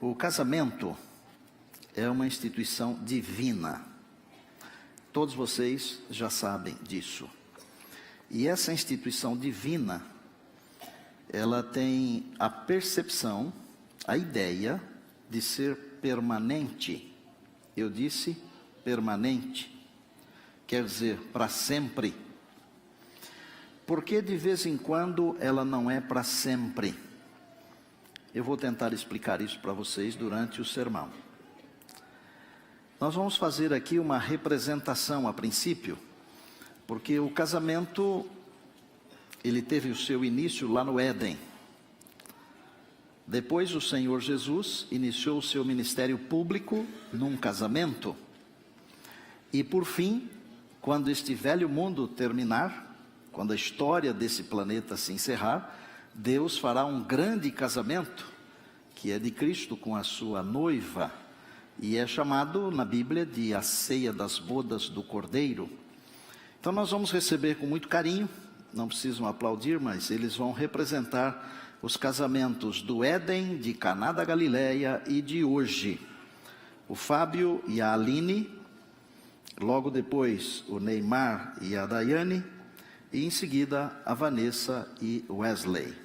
O casamento é uma instituição divina. Todos vocês já sabem disso. E essa instituição divina, ela tem a percepção, a ideia de ser permanente. Eu disse permanente, quer dizer para sempre. Porque de vez em quando ela não é para sempre. Eu vou tentar explicar isso para vocês durante o sermão. Nós vamos fazer aqui uma representação a princípio, porque o casamento, ele teve o seu início lá no Éden. Depois o Senhor Jesus iniciou o seu ministério público num casamento. E por fim, quando este velho mundo terminar, quando a história desse planeta se encerrar, Deus fará um grande casamento, que é de Cristo com a sua noiva, e é chamado na Bíblia de a ceia das bodas do Cordeiro. Então nós vamos receber com muito carinho, não precisam aplaudir, mas eles vão representar os casamentos do Éden, de Caná da Galileia e de hoje. O Fábio e a Aline, logo depois o Neymar e a Daiane, e em seguida a Vanessa e Wesley.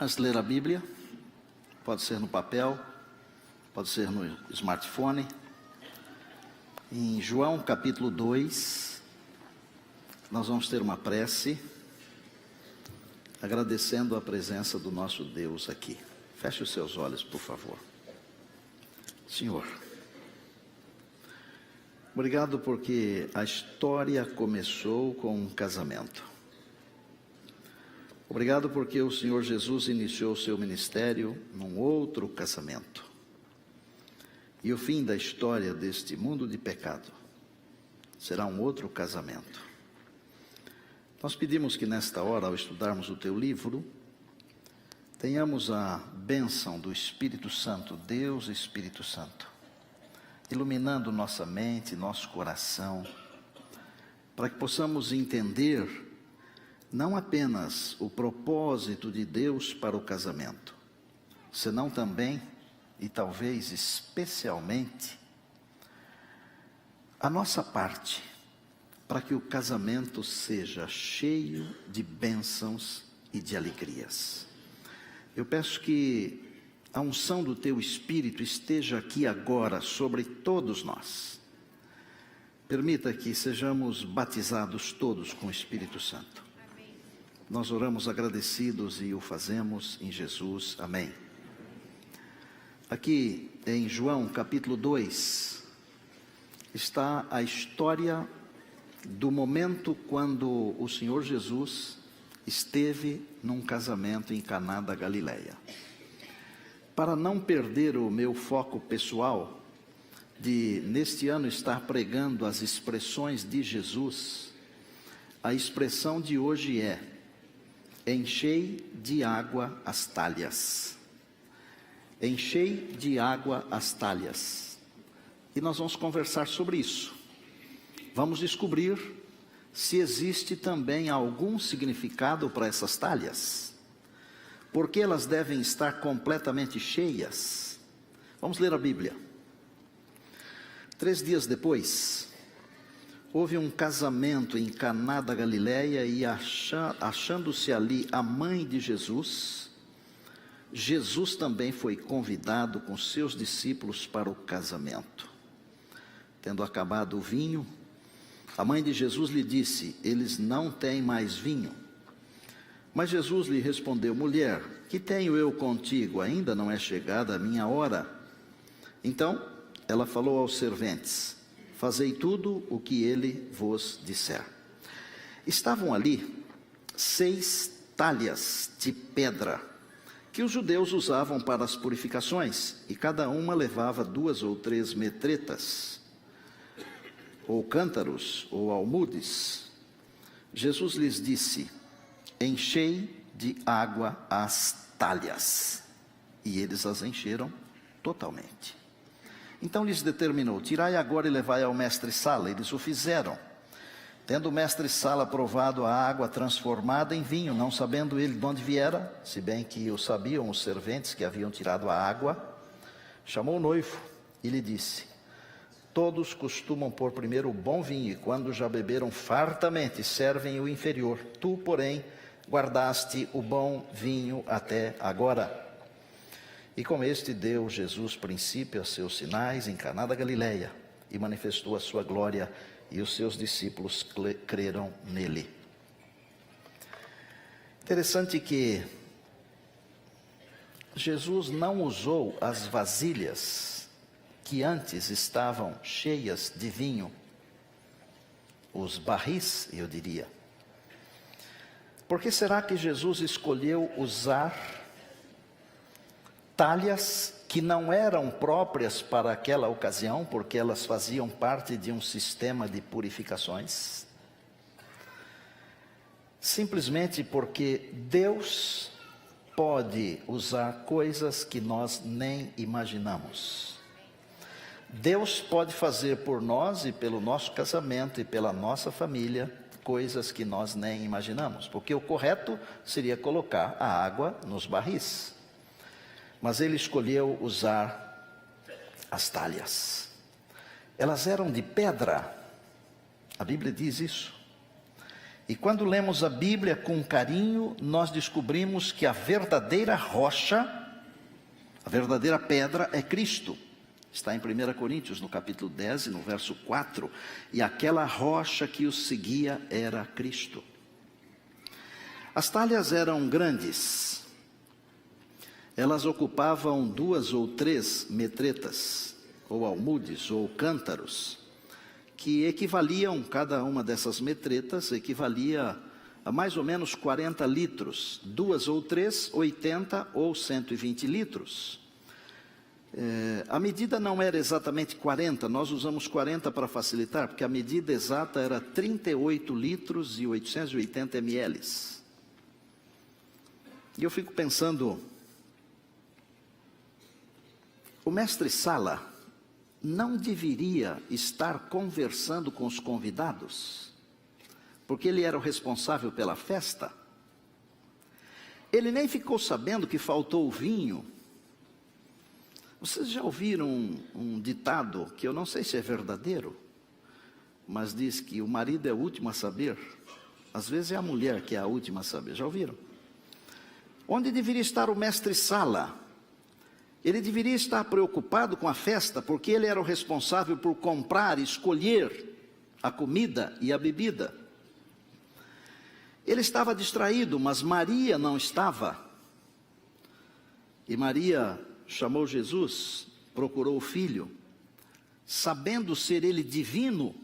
Antes de ler a Bíblia, pode ser no papel, pode ser no smartphone. Em João capítulo 2, nós vamos ter uma prece, agradecendo a presença do nosso Deus aqui. Feche os seus olhos, por favor. Senhor, obrigado porque a história começou com um casamento. Obrigado porque o Senhor Jesus iniciou o seu ministério num outro casamento. E o fim da história deste mundo de pecado será um outro casamento. Nós pedimos que nesta hora, ao estudarmos o teu livro, tenhamos a bênção do Espírito Santo, Deus Espírito Santo, iluminando nossa mente, nosso coração, para que possamos entender não apenas o propósito de Deus para o casamento, senão também, e talvez especialmente, a nossa parte, para que o casamento seja cheio de bênçãos e de alegrias. Eu peço que a unção do teu Espírito esteja aqui agora sobre todos nós. Permita que sejamos batizados todos com o Espírito Santo. Nós oramos agradecidos e o fazemos em Jesus. Amém. Aqui em João capítulo 2, está a história do momento quando o Senhor Jesus esteve num casamento em Caná da Galileia. Para não perder o meu foco pessoal, de neste ano estar pregando as expressões de Jesus, A expressão de hoje é: enchei de água as talhas. Enchei de água as talhas. E nós vamos conversar sobre isso. Vamos descobrir se existe também algum significado para essas talhas. Por que elas devem estar completamente cheias? Vamos ler a Bíblia. 3 dias depois, houve um casamento em Caná da Galileia e achando-se ali a mãe de Jesus, Jesus também foi convidado com seus discípulos para o casamento. Tendo acabado o vinho, a mãe de Jesus lhe disse: eles não têm mais vinho. Mas Jesus lhe respondeu: mulher, que tenho eu contigo? Ainda não é chegada a minha hora. Então ela falou aos serventes: fazei tudo o que ele vos disser. Estavam ali 6 talhas de pedra, que os judeus usavam para as purificações, e cada uma levava 2 ou 3 metretas, ou cântaros, ou almudes. Jesus lhes disse: enchei de água as talhas. E eles as encheram totalmente. Então lhes determinou: tirai agora e levai ao mestre-sala. Eles o fizeram. Tendo o mestre-sala provado a água transformada em vinho, não sabendo ele de onde viera, se bem que o sabiam os serventes que haviam tirado a água, chamou o noivo e lhe disse: todos costumam pôr primeiro o bom vinho, e quando já beberam fartamente, servem o inferior. Tu, porém, guardaste o bom vinho até agora. E com este deu Jesus princípio a seus sinais em Caná da Galileia, e manifestou a sua glória, e os seus discípulos creram nele. Interessante que Jesus não usou as vasilhas que antes estavam cheias de vinho, os barris, eu diria. Por que será que Jesus escolheu usar talhas que não eram próprias para aquela ocasião, porque elas faziam parte de um sistema de purificações? Simplesmente porque Deus pode usar coisas que nós nem imaginamos. Deus pode fazer por nós e pelo nosso casamento e pela nossa família coisas que nós nem imaginamos, porque o correto seria colocar a água nos barris. Mas ele escolheu usar as talhas. Elas eram de pedra, a Bíblia diz isso. E quando lemos a Bíblia com carinho, nós descobrimos que a verdadeira rocha, a verdadeira pedra é Cristo. Está em 1 Coríntios, no capítulo 10, no verso 4. E aquela rocha que os seguia era Cristo. As talhas eram grandes. Elas ocupavam 2 ou 3 metretas, ou almudes, ou cântaros, que equivaliam, cada uma dessas metretas equivalia a mais ou menos 40 litros. 2 ou 3, 80 ou 120 litros. A medida não era exatamente 40, nós usamos 40 para facilitar, porque a medida exata era 38 litros e 880 ml. E eu fico pensando, o mestre-sala não deveria estar conversando com os convidados, porque ele era o responsável pela festa. Ele nem ficou sabendo que faltou o vinho. Vocês já ouviram um ditado, que eu não sei se é verdadeiro, mas diz que o marido é o último a saber. Às vezes é a mulher que é a última a saber, já ouviram? Onde deveria estar o mestre-sala? Ele deveria estar preocupado com a festa, porque ele era o responsável por comprar e escolher a comida e a bebida. Ele estava distraído, mas Maria não estava. E Maria chamou Jesus, procurou o filho, sabendo ser ele divino,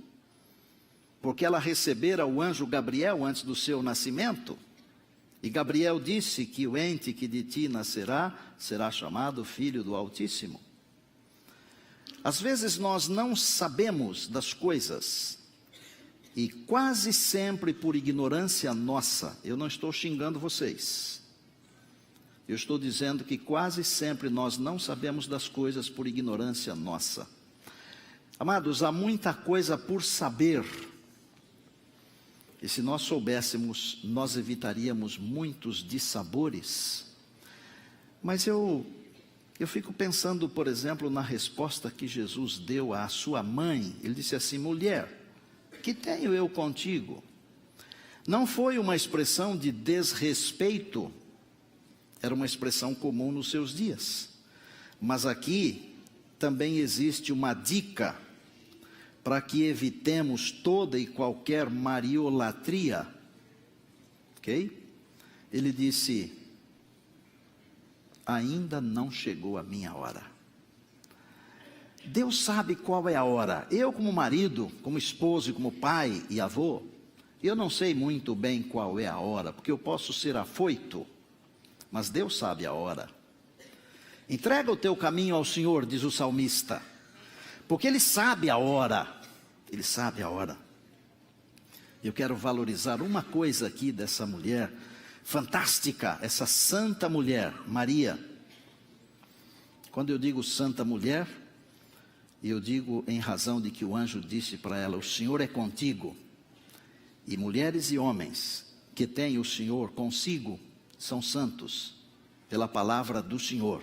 porque ela recebera o anjo Gabriel antes do seu nascimento. E Gabriel disse que o ente que de ti nascerá, será chamado Filho do Altíssimo. Às vezes nós não sabemos das coisas, E quase sempre por ignorância nossa, eu não estou xingando vocês. Eu estou dizendo que quase sempre nós não sabemos das coisas por ignorância nossa. Amados, há muita coisa por saber. E se nós soubéssemos, nós evitaríamos muitos dissabores. Mas eu fico pensando, por exemplo, na resposta que Jesus deu à sua mãe. Ele disse assim: mulher, que tenho eu contigo? Não foi uma expressão de desrespeito, era uma expressão comum nos seus dias. Mas aqui também existe uma dica para que evitemos toda e qualquer mariolatria. Ok? Ele disse: ainda não chegou a minha hora. Deus sabe qual é a hora. Eu, como marido, como esposo e como pai e avô, eu não sei muito bem qual é a hora, porque eu posso ser afoito, mas Deus sabe a hora. Entrega o teu caminho ao Senhor, diz o salmista, porque Ele sabe a hora. Ele sabe a hora. Eu quero valorizar uma coisa aqui dessa mulher fantástica, essa santa mulher, Maria. Quando eu digo santa mulher, eu digo em razão de que o anjo disse para ela: o Senhor é contigo. E mulheres e homens que têm o Senhor consigo são santos, pela palavra do Senhor.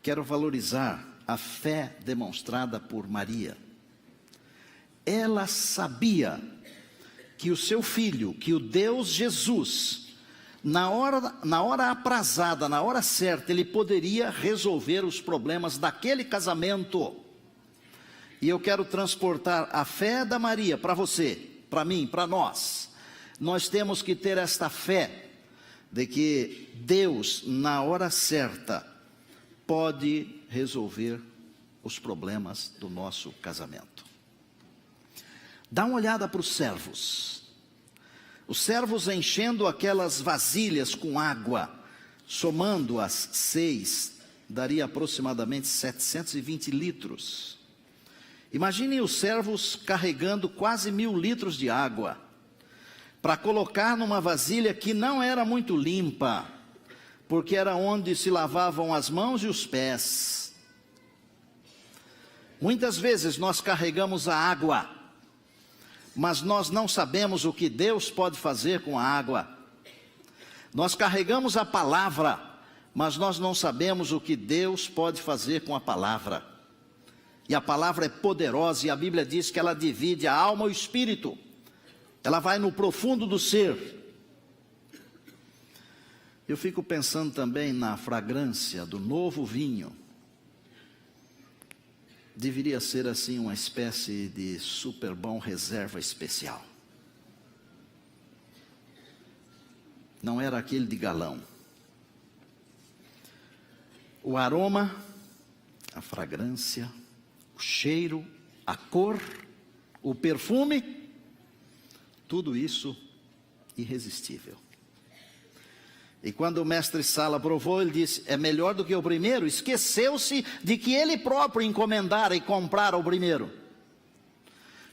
Quero valorizar a fé demonstrada por Maria. Ela sabia que o seu filho, que o Deus Jesus, na hora aprazada, na hora certa, ele poderia resolver os problemas daquele casamento. E eu quero transportar a fé da Maria para você, para mim, para nós. Nós temos que ter esta fé de que Deus, na hora certa, pode resolver os problemas do nosso casamento. Dá uma olhada para os servos. Os servos enchendo aquelas vasilhas com água, somando-as 6, daria aproximadamente 720 litros. Imaginem os servos carregando quase 1000 litros de água, para colocar numa vasilha que não era muito limpa, porque era onde se lavavam as mãos e os pés. Muitas vezes nós carregamos a água, mas nós não sabemos o que Deus pode fazer com a água. Nós carregamos a palavra, mas nós não sabemos o que Deus pode fazer com a palavra. E a palavra é poderosa, e a Bíblia diz que ela divide a alma e o espírito. Ela vai no profundo do ser. Eu fico pensando também na fragrância do novo vinho. Deveria ser assim uma espécie de super bom reserva especial. Não era aquele de galão. O aroma, a fragrância, o cheiro, a cor, o perfume, tudo isso irresistível. E quando o mestre Sala provou, ele disse: é melhor do que o primeiro. Esqueceu-se de que ele próprio encomendara e comprara o primeiro.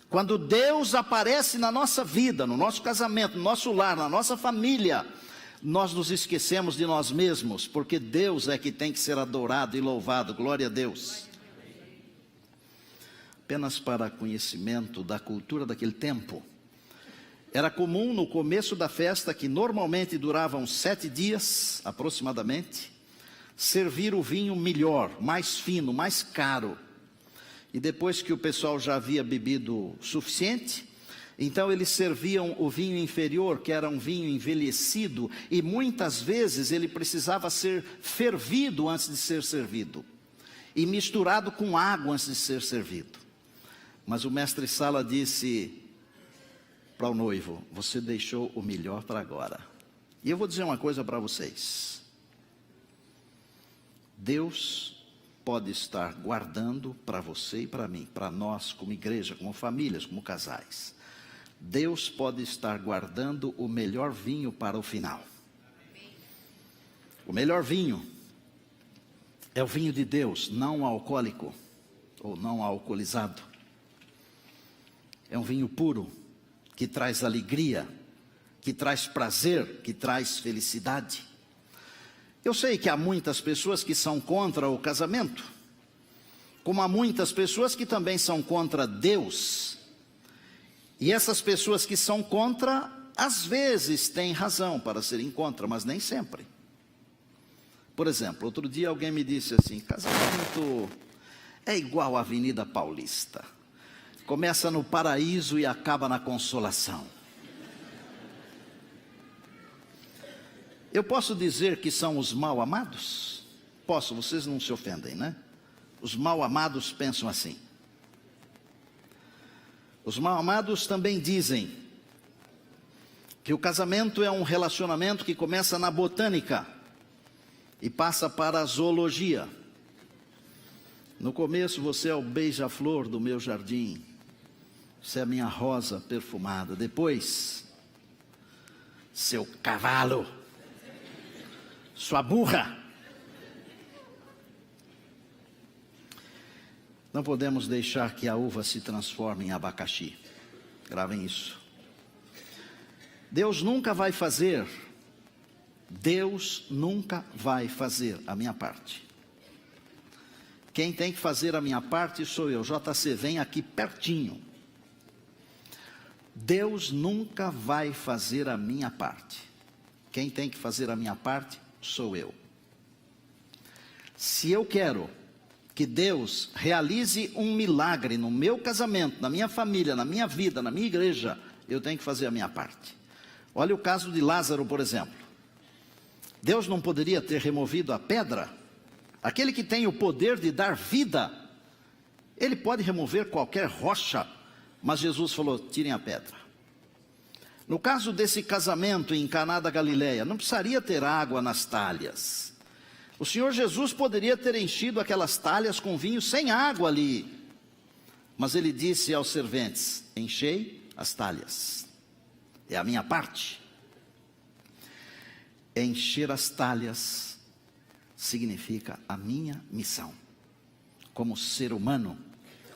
Quando Deus aparece na nossa vida, no nosso casamento, no nosso lar, na nossa família, nós nos esquecemos de nós mesmos, porque Deus é que tem que ser adorado e louvado. Glória a Deus. Apenas para conhecimento da cultura daquele tempo, era comum no começo da festa, que normalmente duravam 7 dias aproximadamente, servir o vinho melhor, mais fino, mais caro. E depois que o pessoal já havia bebido o suficiente, então eles serviam o vinho inferior, que era um vinho envelhecido, e muitas vezes ele precisava ser fervido antes de ser servido, e misturado com água antes de ser servido. Mas o mestre Sala disse para o noivo: você deixou o melhor para agora. E eu vou dizer uma coisa para vocês: Deus pode estar guardando para você e para mim, para nós como igreja, como famílias, como casais. Deus pode estar guardando o melhor vinho para o final. O melhor vinho é o vinho de Deus, não alcoólico ou não alcoolizado. É um vinho puro, que traz alegria, que traz prazer, que traz felicidade. Eu sei que há muitas pessoas que são contra o casamento, como há muitas pessoas que também são contra Deus. E essas pessoas que são contra, às vezes têm razão para serem contra, mas nem sempre. Por exemplo, outro dia alguém me disse assim: casamento é igual à Avenida Paulista. Começa no Paraíso e acaba na Consolação. Eu posso dizer que são os mal amados? Posso, vocês não se ofendem, né? Os mal amados pensam assim. Os mal amados também dizem que o casamento é um relacionamento que começa na botânica e passa para a zoologia. No começo você é o beija-flor do meu jardim, você é a minha rosa perfumada. Depois, seu cavalo, sua burra. Não podemos deixar que a uva se transforme em abacaxi. Gravem isso. Deus nunca vai fazer a minha parte. Quem tem que fazer a minha parte sou eu. JC, vem aqui pertinho. Deus nunca vai fazer a minha parte. Quem tem que fazer a minha parte sou eu. Se eu quero que Deus realize um milagre no meu casamento, na minha família, na minha vida, na minha igreja, eu tenho que fazer a minha parte. Olha o caso de Lázaro, por exemplo. Deus não poderia ter removido a pedra? Aquele que tem o poder de dar vida, ele pode remover qualquer rocha, mas Jesus falou: tirem a pedra. No caso desse casamento em Caná da Galileia, não precisaria ter água nas talhas. O Senhor Jesus poderia ter enchido aquelas talhas com vinho sem água ali. Mas ele disse aos serventes: enchei as talhas. É a minha parte. Encher as talhas significa a minha missão. Como ser humano,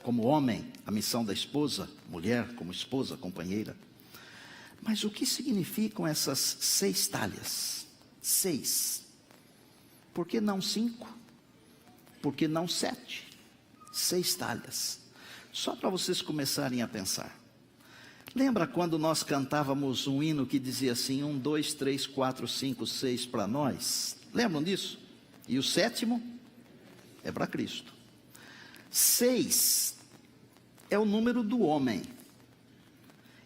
como homem, a missão da esposa, mulher como esposa, companheira. Mas o que significam essas 6 talhas? 6. Por que não 5? Por que não 7? 6 talhas. Só para vocês começarem a pensar. Lembra quando nós cantávamos um hino que dizia assim: 1, 2, 3, 4, 5, 6 para nós? Lembram disso? E o 7º é para Cristo. 6 é o número do homem.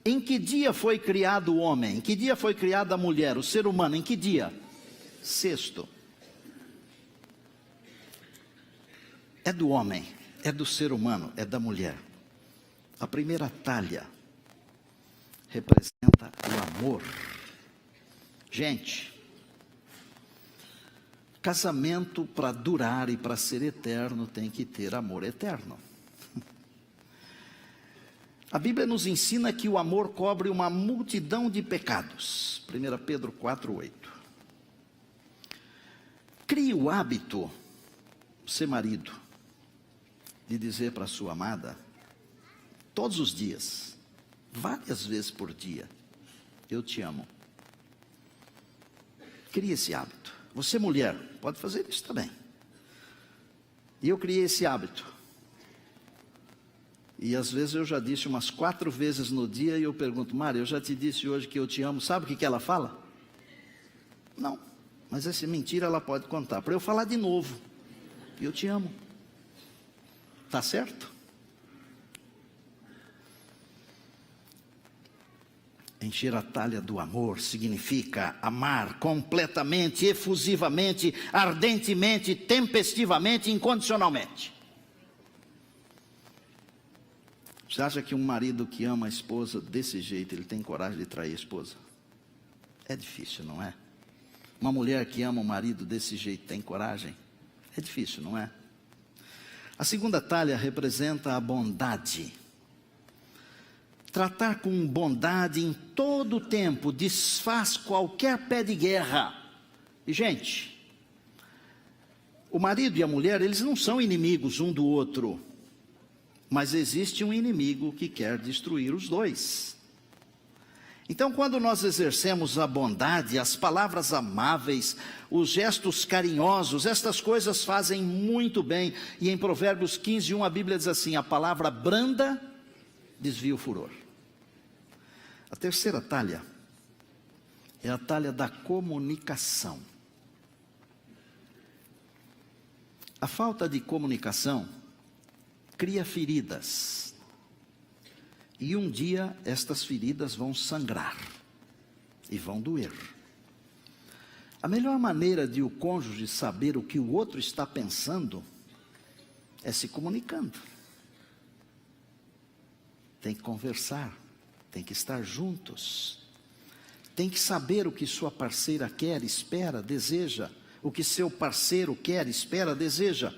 Em que dia foi criado o homem? Em que dia foi criada a mulher, o ser humano? Em que dia? 6º. É do homem, é do ser humano, é da mulher. A primeira talha representa o amor. Gente, casamento para durar e para ser eterno tem que ter amor eterno. A Bíblia nos ensina que o amor cobre uma multidão de pecados. 1 Pedro 4:8. Crie o hábito, ser marido, de dizer para a sua amada, todos os dias, várias vezes por dia: eu te amo. Crie esse hábito. Você, mulher, pode fazer isso também. E eu criei esse hábito. E às vezes eu já disse umas 4 vezes no dia e eu pergunto: Mari, eu já te disse hoje que eu te amo. Sabe o que ela fala? Não, mas essa mentira ela pode contar para eu falar de novo. Eu te amo. Tá certo? Encher a talha do amor significa amar completamente, efusivamente, ardentemente, tempestivamente, incondicionalmente. Você acha que um marido que ama a esposa desse jeito, ele tem coragem de trair a esposa? É difícil, não é? Uma mulher que ama o marido desse jeito tem coragem? É difícil, não é? A segunda talha representa a bondade. Tratar com bondade em todo o tempo desfaz qualquer pé de guerra. E, gente, o marido e a mulher, eles não são inimigos um do outro. Mas existe um inimigo que quer destruir os dois. Então, quando nós exercemos a bondade, as palavras amáveis, os gestos carinhosos, estas coisas fazem muito bem. E em Provérbios 15:1 a Bíblia diz assim: a palavra branda desvia o furor. A terceira talha é a talha da comunicação. A falta de comunicação cria feridas. E um dia estas feridas vão sangrar e vão doer. A melhor maneira de o cônjuge saber o que o outro está pensando é se comunicando. Tem que conversar, tem que estar juntos. Tem que saber o que sua parceira quer, espera, deseja. O que seu parceiro quer, espera, deseja.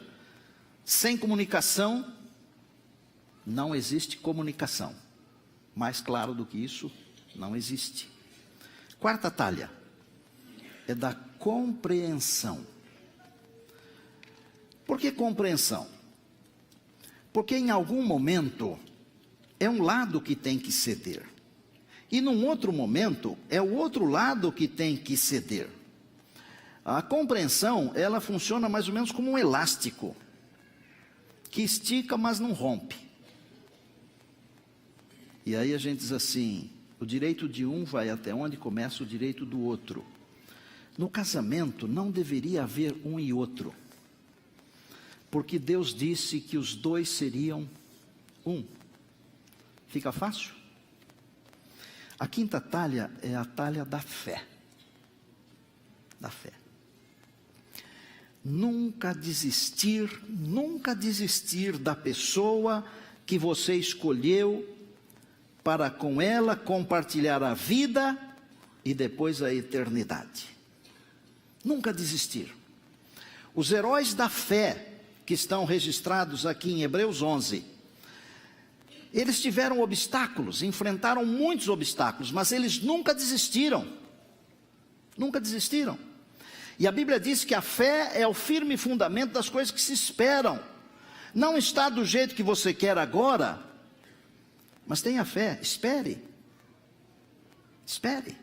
Sem comunicação, não existe comunicação. Mais claro do que isso, não existe. Quarta talha é da compreensão. Por que compreensão? Porque em algum momento é um lado que tem que ceder. E num outro momento é o outro lado que tem que ceder. A compreensão, ela funciona mais ou menos como um elástico, que estica, mas não rompe. E aí a gente diz assim, o direito de um vai até onde começa o direito do outro. No casamento não deveria haver um e outro, porque Deus disse que os dois seriam um. Fica fácil? A quinta talha é a talha da fé. Da fé. Nunca desistir da pessoa que você escolheu para com ela compartilhar a vida e depois a eternidade. Nunca desistir. Os heróis da fé que estão registrados aqui em Hebreus 11, eles tiveram obstáculos, enfrentaram muitos obstáculos, mas eles nunca desistiram. Nunca desistiram. E a Bíblia diz que a fé é o firme fundamento das coisas que se esperam. Não está do jeito que você quer agora, mas tenha fé, espere. Espere.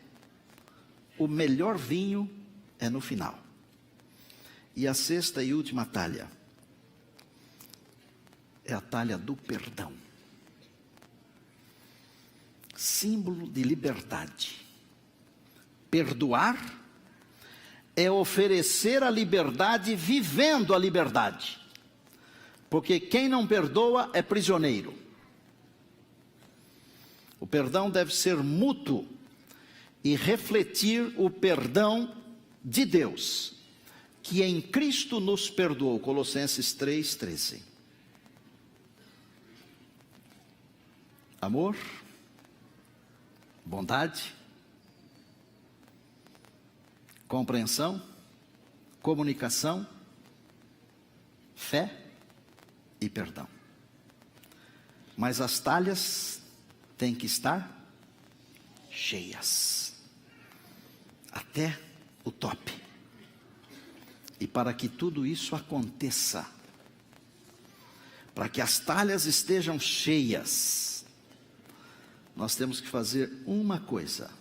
O melhor vinho é no final. E a sexta e última talha é a talha do perdão. Símbolo de liberdade. Perdoar é oferecer a liberdade vivendo a liberdade. Porque quem não perdoa é prisioneiro. O perdão deve ser mútuo e refletir o perdão de Deus, que em Cristo nos perdoou. Colossenses 3:13. Amor, bondade, compreensão, comunicação, fé e perdão. Mas as talhas têm que estar cheias, até o top. E para que tudo isso aconteça, para que as talhas estejam cheias, nós temos que fazer uma coisa.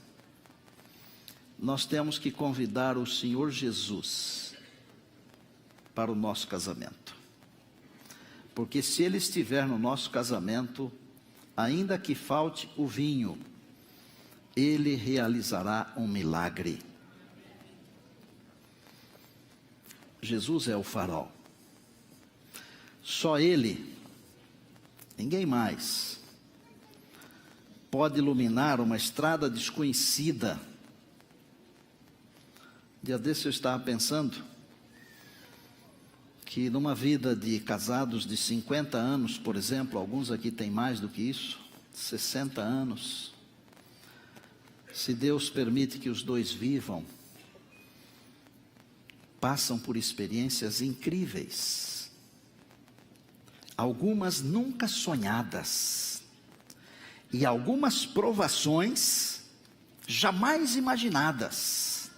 Nós temos que convidar o Senhor Jesus para o nosso casamento. Porque se Ele estiver no nosso casamento, ainda que falte o vinho, Ele realizará um milagre. Jesus é o farol. Só Ele, ninguém mais, pode iluminar uma estrada desconhecida. Dia desse eu estava pensando que numa vida de casados de 50 anos, por exemplo, alguns aqui têm mais do que isso, 60 anos, se Deus permite que os dois vivam, passam por experiências incríveis, algumas nunca sonhadas, e algumas provações jamais imaginadas.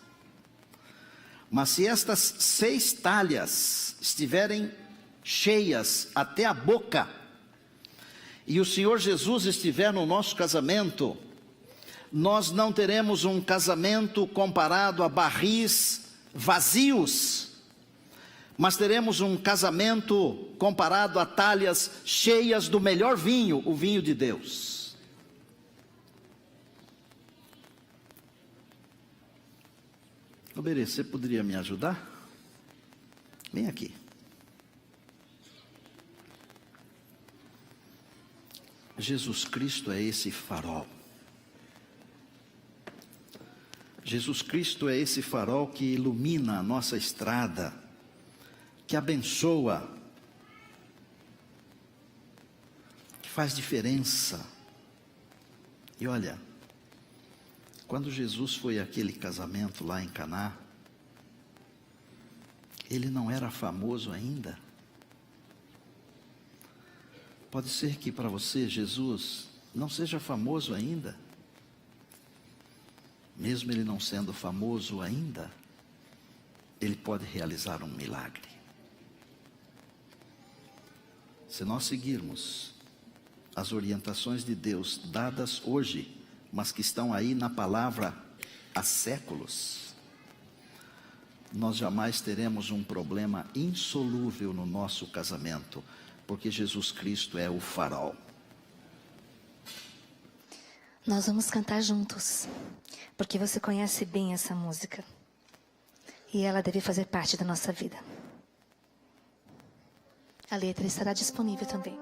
Mas se estas 6 talhas estiverem cheias até a boca, e o Senhor Jesus estiver no nosso casamento, nós não teremos um casamento comparado a barris vazios, mas teremos um casamento comparado a talhas cheias do melhor vinho, o vinho de Deus. Oberê, você poderia me ajudar? Vem aqui. Jesus Cristo é esse farol. Jesus Cristo é esse farol que ilumina a nossa estrada, que abençoa, que faz diferença. E olha, quando Jesus foi àquele casamento lá em Caná, ele não era famoso ainda. Pode ser que para você Jesus não seja famoso ainda. Mesmo ele não sendo famoso ainda, ele pode realizar um milagre. Se nós seguirmos as orientações de Deus dadas hoje, mas que estão aí na palavra há séculos, nós jamais teremos um problema insolúvel no nosso casamento, porque Jesus Cristo é o farol. Nós vamos cantar juntos, porque você conhece bem essa música, e ela deve fazer parte da nossa vida. A letra estará disponível também.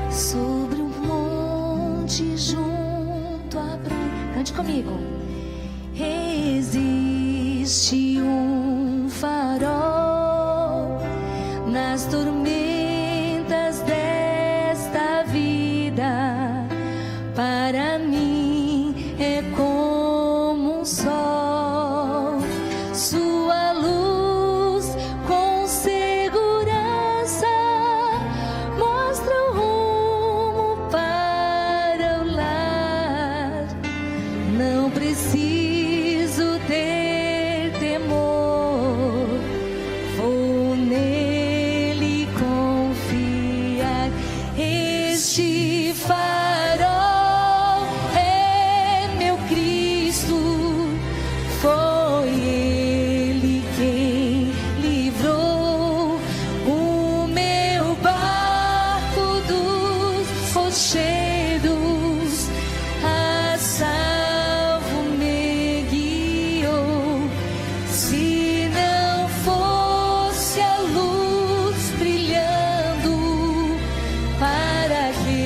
Sobre um monte junto a praia. Cante comigo. Existe um farol nas tormentas desta vida. Para mim é como um sol. Sua luz com segurança mostra o rumo para o lar. Não preciso ter temor, vou nele confiar. Este farol é meu Cristo, foi Ele quem livrou o meu barco dos rochedos, a salvo me guiou. Se não fosse a luz brilhando para que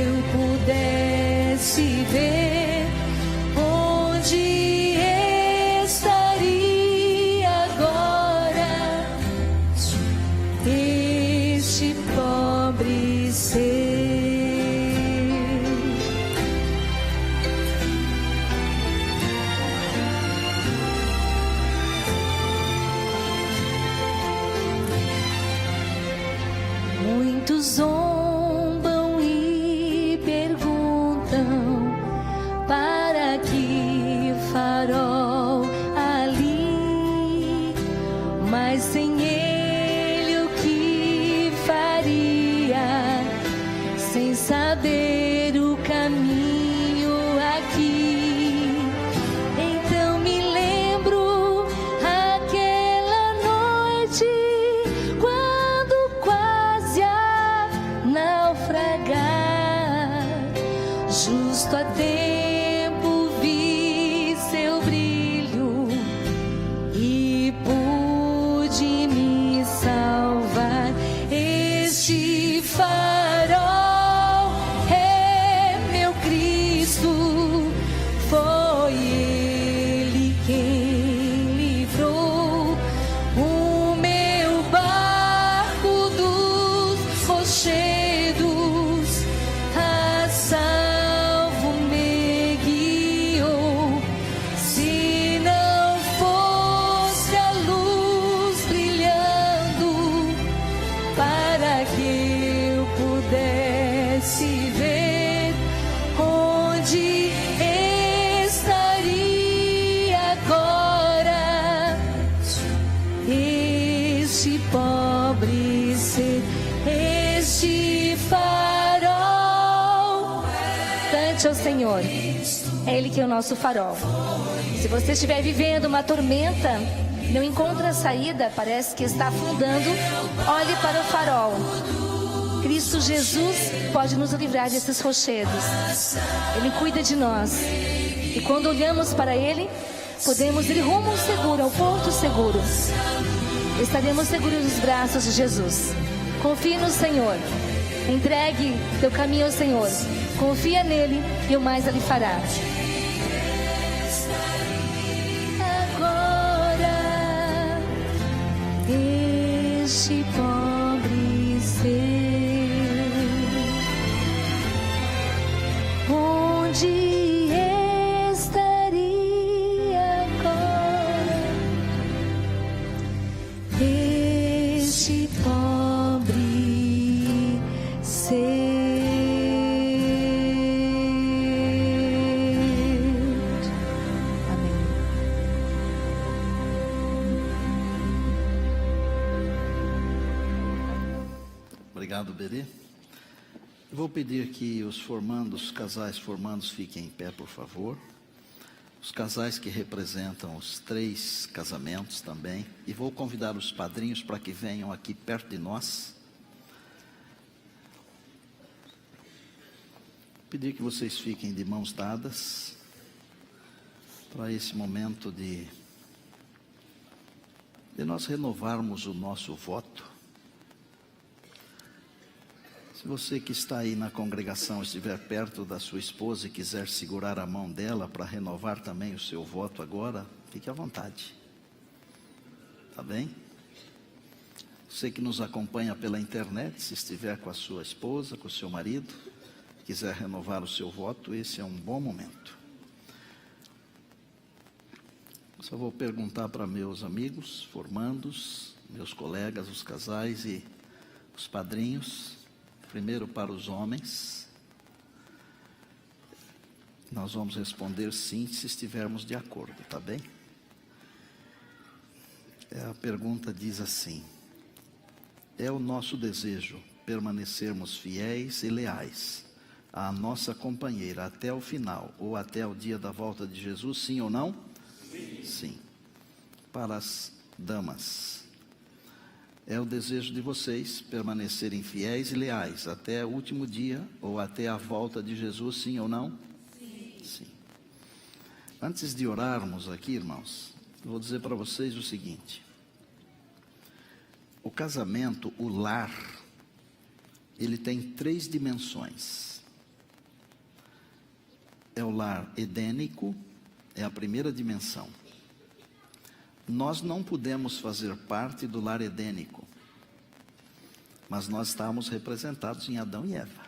eu pudesse ver, onde estaria agora este pobre ser? Muitos zombam e perguntam: para que farol ali? Mas sem ele o que faria? Sem saber o caminho aqui. Então me lembro aquela noite, quando quase a naufragar, justo a tempo vi seu brilho e pude me salvar. Este farol é pobre ser este farol. Cante ao Senhor, é Ele que é o nosso farol. Se você estiver vivendo uma tormenta, não encontra saída, parece que está afundando, olhe para o farol. Cristo Jesus pode nos livrar desses rochedos. Ele cuida de nós. E quando olhamos para Ele, podemos ir rumo seguro, ao porto seguro. Estaremos seguros nos braços de Jesus. Confie no Senhor. Entregue teu caminho ao Senhor. Confia nele e o mais Ele fará. Agora, este pobre ser, onde estaria agora? Este pobre ser. Amém. Obrigado, Berê. Vou pedir que os formandos, casais formandos, fiquem em pé, por favor. Os casais que representam os 3 casamentos também. E vou convidar os padrinhos para que venham aqui perto de nós. Pedir que vocês fiquem de mãos dadas para esse momento de nós renovarmos o nosso voto. Se você que está aí na congregação estiver perto da sua esposa e quiser segurar a mão dela para renovar também o seu voto agora, fique à vontade. Tá bem? Você que nos acompanha pela internet, se estiver com a sua esposa, com o seu marido, quiser renovar o seu voto, esse é um bom momento. Só vou perguntar para meus amigos, formandos, meus colegas, os casais e os padrinhos. Primeiro para os homens. Nós vamos responder sim, se estivermos de acordo, tá bem? A pergunta diz assim: é o nosso desejo permanecermos fiéis e leais à nossa companheira até o final, ou até o dia da volta de Jesus, sim ou não? Sim. Sim. Para as damas, é o desejo de vocês permanecerem fiéis e leais até o último dia ou até a volta de Jesus, sim ou não? Sim. Sim. Antes de orarmos aqui, irmãos, eu vou dizer para vocês o seguinte: o casamento, o lar, ele tem 3 dimensões. É o lar edênico, é a primeira dimensão. Nós não podemos fazer parte do lar edênico, mas nós estamos representados em Adão e Eva.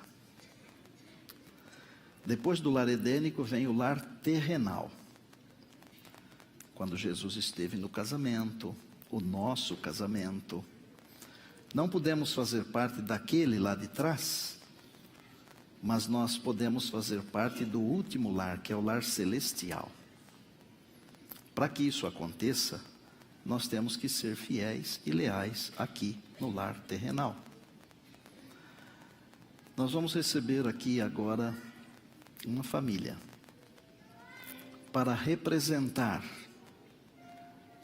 Depois do lar edênico vem o lar terrenal. Quando Jesus esteve no casamento, o nosso casamento, não podemos fazer parte daquele lá de trás, mas nós podemos fazer parte do último lar, que é o lar celestial. Para que isso aconteça, nós temos que ser fiéis e leais aqui no lar terrenal. Nós vamos receber aqui agora uma família para representar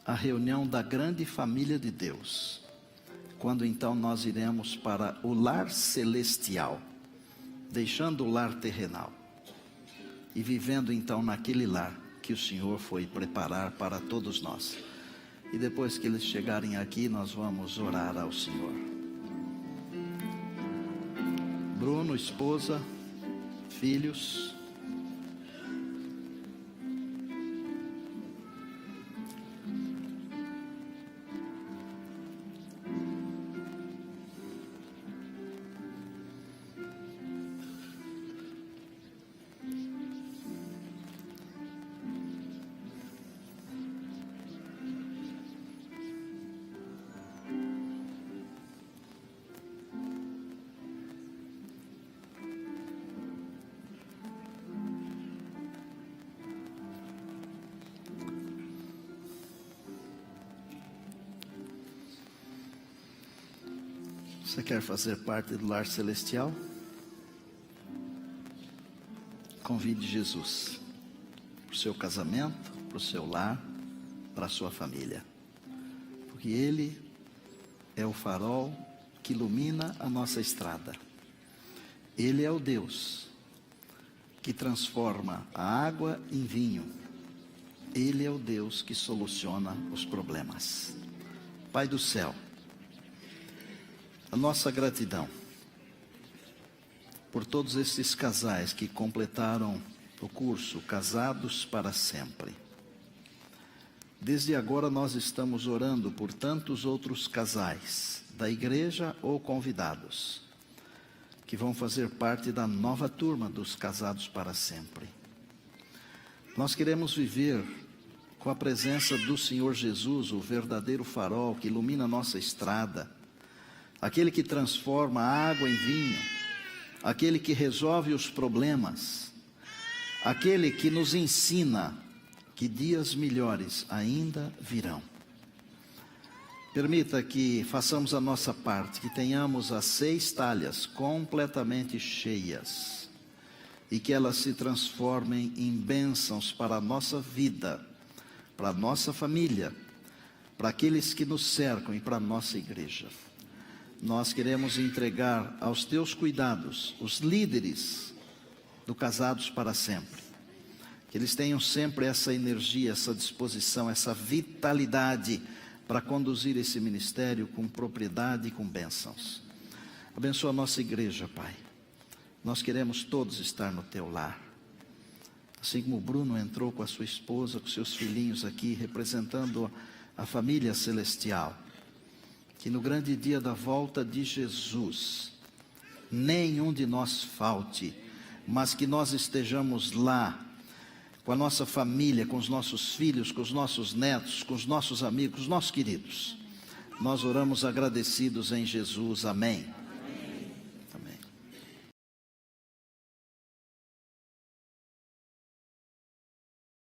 a reunião da grande família de Deus, quando então nós iremos para o lar celestial, deixando o lar terrenal e vivendo então naquele lar que o Senhor foi preparar para todos nós. E depois que eles chegarem aqui, nós vamos orar ao Senhor. Bruno, esposa, filhos. Você quer fazer parte do lar celestial? Convide Jesus para o seu casamento, para o seu lar, para a sua família. Porque Ele é o farol que ilumina a nossa estrada. Ele é o Deus que transforma a água em vinho. Ele é o Deus que soluciona os problemas. Pai do céu, a nossa gratidão por todos esses casais que completaram o curso Casados para Sempre. Desde agora nós estamos orando por tantos outros casais, da igreja ou convidados, que vão fazer parte da nova turma dos Casados para Sempre. Nós queremos viver com a presença do Senhor Jesus, o verdadeiro farol que ilumina a nossa estrada, aquele que transforma a água em vinho, aquele que resolve os problemas, aquele que nos ensina que dias melhores ainda virão. Permita que façamos a nossa parte, que tenhamos as 6 talhas completamente cheias e que elas se transformem em bênçãos para a nossa vida, para a nossa família, para aqueles que nos cercam e para a nossa igreja. Nós queremos entregar aos teus cuidados os líderes do Casados para Sempre. Que eles tenham sempre essa energia, essa disposição, essa vitalidade para conduzir esse ministério com propriedade e com bênçãos. Abençoa a nossa igreja, Pai. Nós queremos todos estar no teu lar. Assim como o Bruno entrou com a sua esposa, com seus filhinhos aqui, representando a família celestial. Que no grande dia da volta de Jesus, nenhum de nós falte, mas que nós estejamos lá, com a nossa família, com os nossos filhos, com os nossos netos, com os nossos amigos, os nossos queridos. Nós oramos agradecidos em Jesus. Amém.